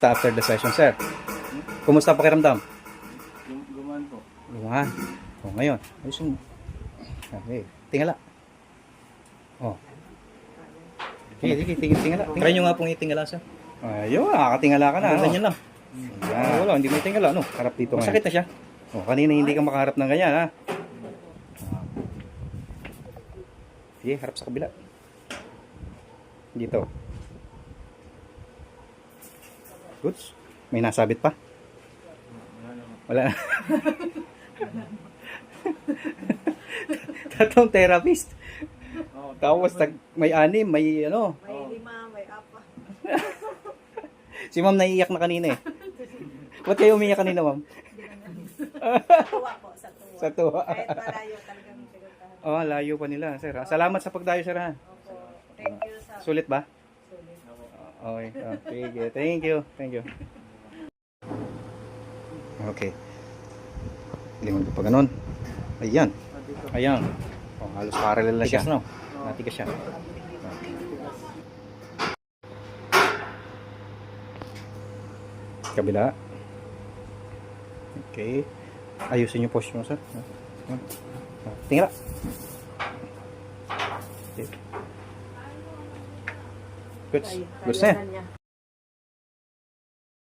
After the session, sir. Kumusta pakiramdam? Gumaan po. Lumahan. O, ngayon. Ayos yung... Okay. Tingala. O. Sige, tingala. Try nyo nga pong itingala, sir. Ayun, nakakatingala ka na. Ganyan lang. Yan. Wala, hindi mo itingala, no? Harap dito ngayon. Masakit na siya. O, kanina hindi ka makaharap ng ganyan, ha? Sige, harap sa kabila. Dito. Goods? May nasabit pa? Wala na. Tatlong therapist. Tapos may anim, may ano. May 5, may 4. Si ma'am naiiyak na kanina eh. Ba't kayo umiyak kanina, ma'am? Tuwa po, sa tuwa. Sa tuwa. Kahit malayo talagang pinuntahan. Oh, layo pa nila, sir. Salamat sa pagdayo, sir, ha? Opo. Thank you sa Sulit ba? sulit. Okay. Sige. Thank you. Thank you. Okay. Lingon ko pa ganun. Ayan. Ayan. Oh, halos parallel na siya. Tigas, no? Natigas siya. Kabila. Okay. Ayusin yung posture mo, sir. Tingala. Okay. Good. Good, sir.